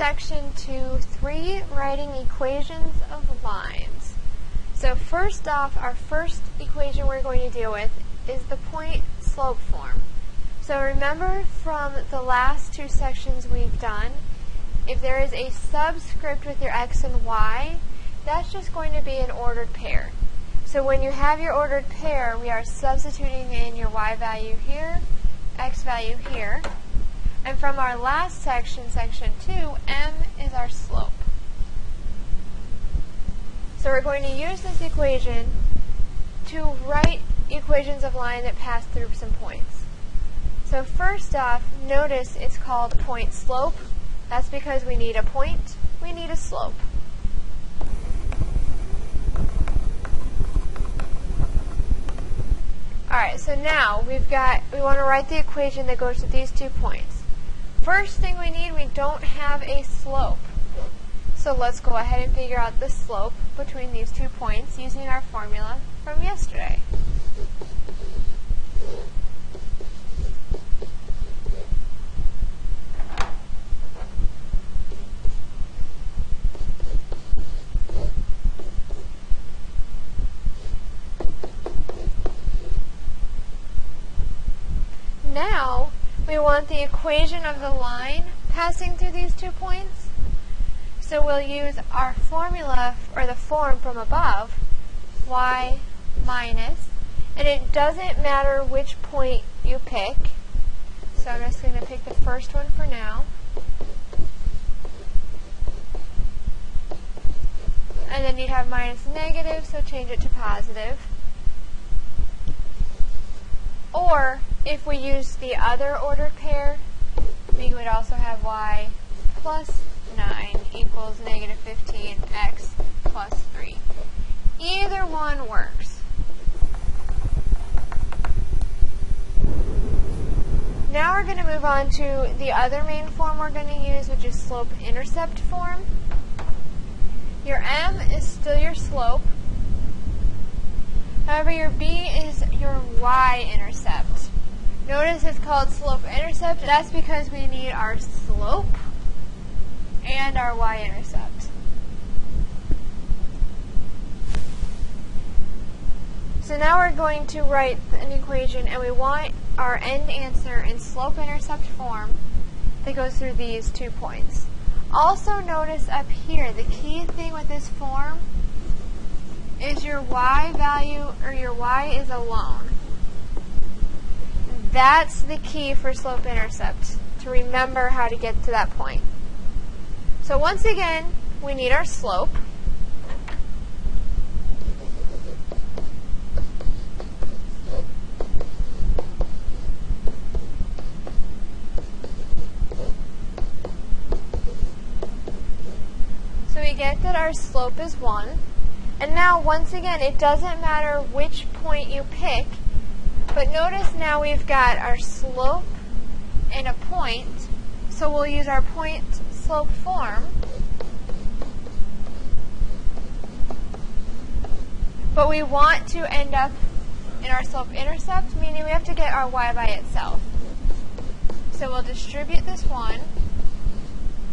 section 2-3, writing equations of lines. So first off, our first equation we're going to deal with is the point-slope form. So remember from the last two sections we've done, if there is a subscript with your x and y, that's just going to be an ordered pair. So when you have your ordered pair, we are substituting in your y value here, x value here. And from our last section, section 2, m is our slope. So we're going to use this equation to write equations of line that pass through some points. So first off, notice it's called point slope. That's because we need a point, we need a slope. Alright, so now we want to write the equation that goes to these 2 points. First thing we need, we don't have a slope. So let's go ahead and figure out the slope between these 2 points using our formula from yesterday. Now, we want the equation of the line passing through these 2 points. So we'll use our formula, or the form from above, y minus, and it doesn't matter which point you pick. So I'm just going to pick the first one for now. And then you'd have minus negative, so change it to positive. Or, if we use the other ordered pair, we would also have y plus 9 equals negative 15, x plus 3. Either one works. Now we're going to move on to the other main form we're going to use, which is slope-intercept form. Your m is still your slope. However, your b is your y-intercept. Notice it's called slope-intercept. That's because we need our slope and our y-intercept. So now we're going to write an equation, and we want our end answer in slope-intercept form that goes through these 2 points. Also notice up here, the key thing with this form is your y value, or your y is alone. That's the key for slope-intercept, to remember how to get to that point. So once again, we need our slope. So we get that our slope is 1. And now, once again, it doesn't matter which point you pick, but notice now we've got our slope and a point, so we'll use our point-slope form. But we want to end up in our slope-intercept, meaning we have to get our y by itself. So we'll distribute this 1,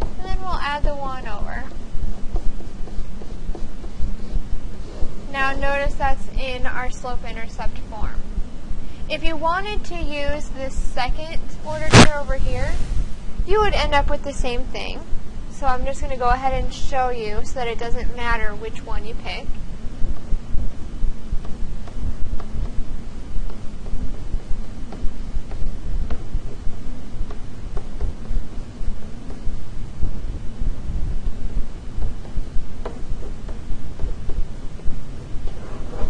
and then we'll add the 1 over. Now notice that's in our slope-intercept form. If you wanted to use this second ordered pair over here, you would end up with the same thing. So I'm just going to go ahead and show you so that it doesn't matter which one you pick.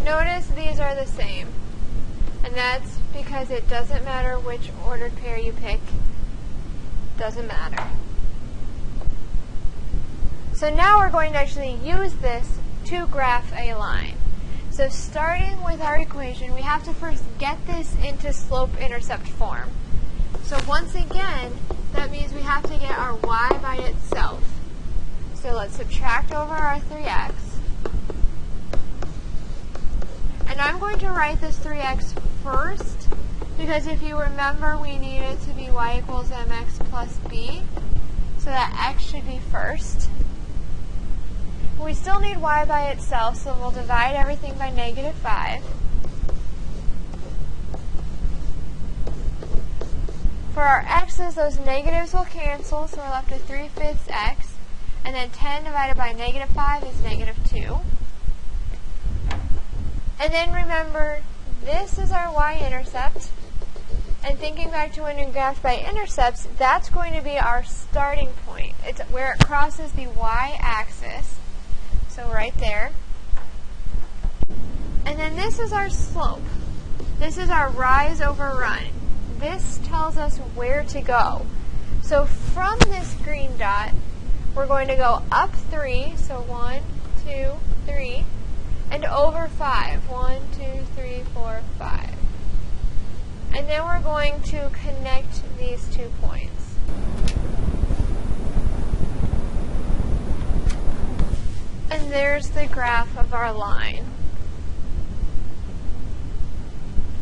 Notice these are the same, and that's because it doesn't matter which ordered pair you pick. Doesn't matter. So now we're going to actually use this to graph a line. So starting with our equation, we have to first get this into slope-intercept form. So once again, that means we have to get our y by itself. So let's subtract over our 3x. And I'm going to write this 3x first, because if you remember, we need it to be y equals mx plus b, so that x should be first. We still need y by itself, so we'll divide everything by -5. For our x's, those negatives will cancel, so we're left with 3/5 x. And then 10 divided by -5 is -2. And then remember, this is our y-intercept. And thinking back to when we graphed by intercepts, that's going to be our starting point. It's where it crosses the y-axis. So right there. And then this is our slope. This is our rise over run. This tells us where to go. So from this green dot, we're going to go up 3, so 1, 2, 3, and over 5. 1, 2, 3, 4, 5. And then we're going to connect these 2 points. And there's the graph of our line.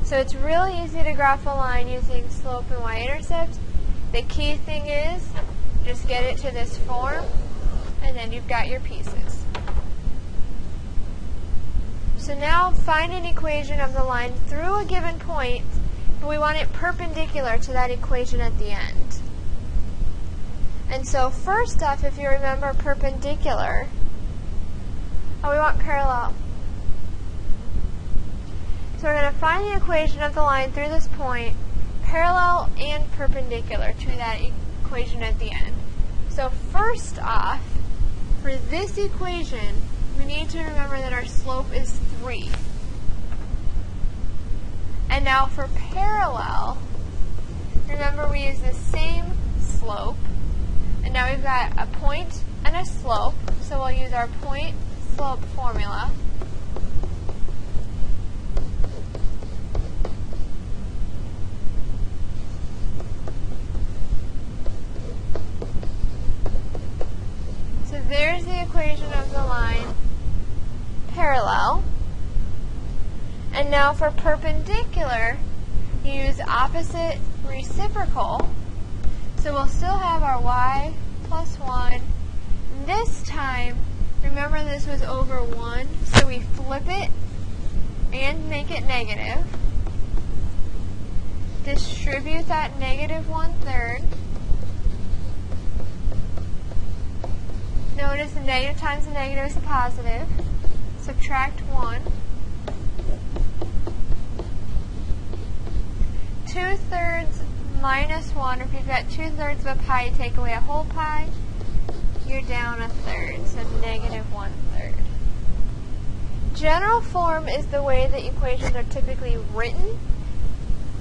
So it's really easy to graph a line using slope and y-intercept. The key thing is just get it to this form, and then you've got your pieces. So now find an equation of the line through a given point, but we want it perpendicular to that equation at the end. And so first off, if you remember perpendicular, we want parallel. So we're going to find the equation of the line through this point, parallel and perpendicular to that equation at the end. So first off, for this equation, we need to remember that our slope is 3. And now for parallel, remember we use the same slope. And now we've got a point and a slope, so we'll use our point slope formula. So there's the equation of the line parallel. And now for perpendicular, you use opposite reciprocal. So we'll still have our y plus 1. This time, remember this was over 1, so we flip it and make it negative. Distribute that -1/3. Notice the negative times the negative is a positive. Subtract 1. 2/3 minus 1, or if you've got 2/3 of a pi, you take away a whole pi, you're down 1/3, so -1/3. General form is the way the equations are typically written.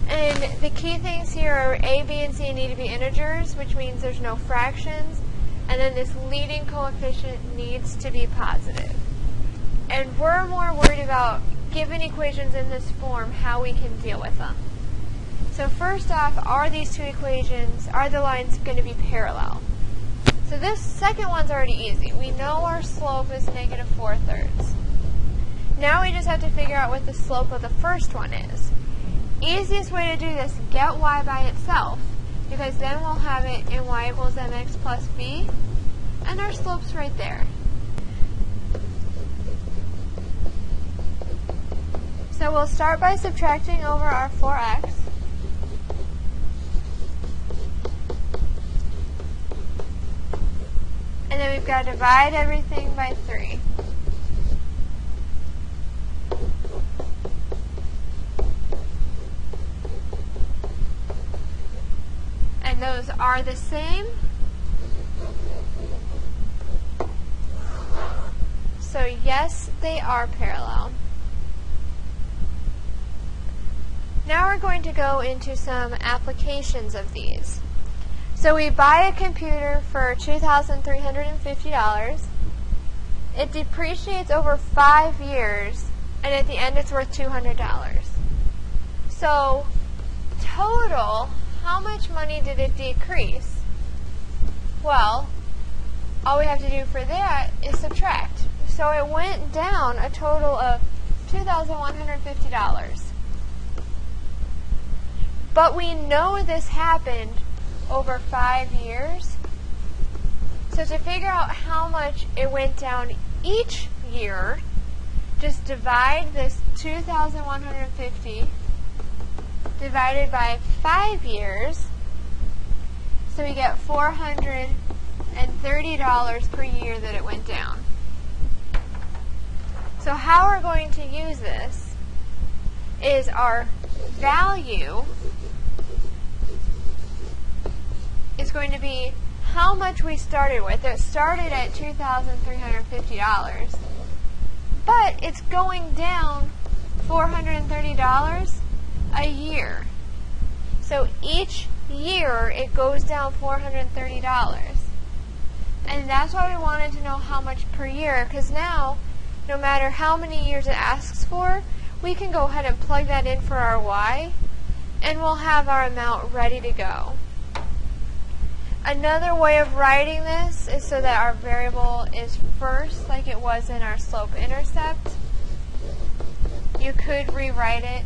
And the key things here are a, b, and c need to be integers, which means there's no fractions. And then this leading coefficient needs to be positive. And we're more worried about, given equations in this form, how we can deal with them. So first off, are these two equations, are the lines going to be parallel? So this second one's already easy. We know our slope is -4/3. Now we just have to figure out what the slope of the first one is. Easiest way to do this, get y by itself, because then we'll have it in y equals mx plus b, and our slope's right there. So we'll start by subtracting over our 4x. And then we've got to divide everything by 3. And those are the same. So yes, they are parallel. Now we're going to go into some applications of these. So we buy a computer for $2,350. It depreciates over 5 years, and at the end it's worth $200. So total, how much money did it decrease? Well, all we have to do for that is subtract. So it went down a total of $2,150. But we know this happened over 5 years. So to figure out how much it went down each year, just divide this 2,150 divided by 5 years. So we get $430 per year that it went down. So how we're going to use this is our value is going to be how much we started with. It started at $2,350, but it's going down $430 a year. So each year it goes down $430. And that's why we wanted to know how much per year, because now, no matter how many years it asks for, we can go ahead and plug that in for our y, and we'll have our amount ready to go. Another way of writing this is so that our variable is first, like it was in our slope-intercept. You could rewrite it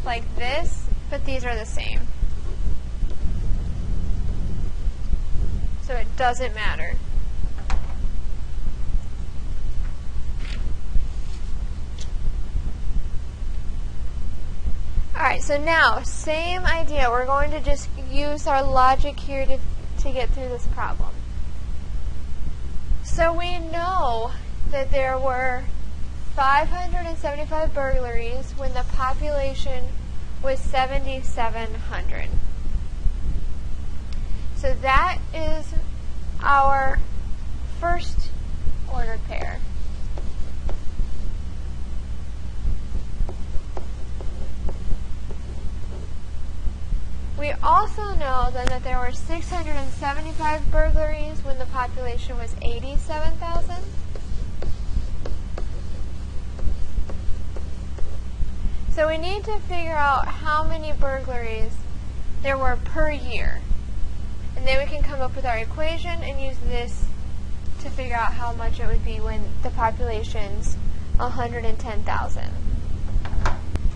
like this, but these are the same. So it doesn't matter. Alright, so now, same idea. We're going to just use our logic here to get through this problem. So we know that there were 575 burglaries when the population was 7,700. So that is our first ordered pair. We also know then that there were 675 burglaries when the population was 87,000. So we need to figure out how many burglaries there were per year. And then we can come up with our equation and use this to figure out how much it would be when the population's 110,000.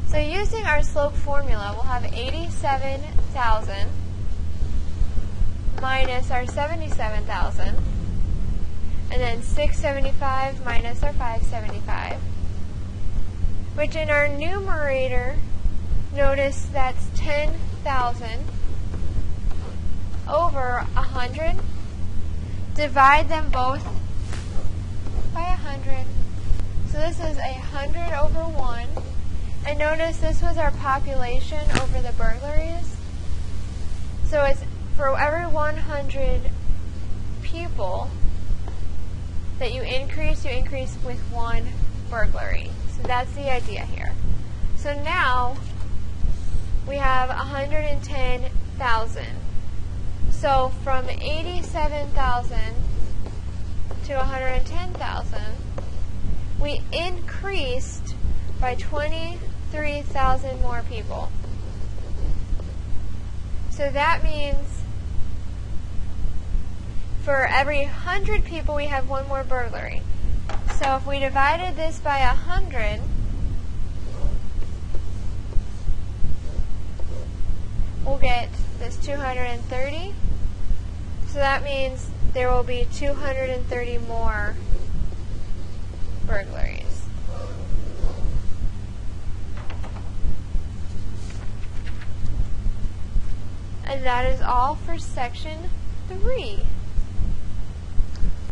So using our slope formula, we'll have 87,000 minus our 77,000, and then 675 minus our 575, which in our numerator, notice that's 10,000 over 100. Divide them both by 100. So this is 100 over 1. And notice this was our population over the burglaries. So it's for every 100 people that you increase with one burglary. So that's the idea here. So now we have 110,000. So from 87,000 to 110,000, we increased by 23,000 more people. So that means for every 100 people we have one more burglary. So if we divided this by 100, we'll get this 230. So that means there will be 230 more burglaries. And that is all for section 3.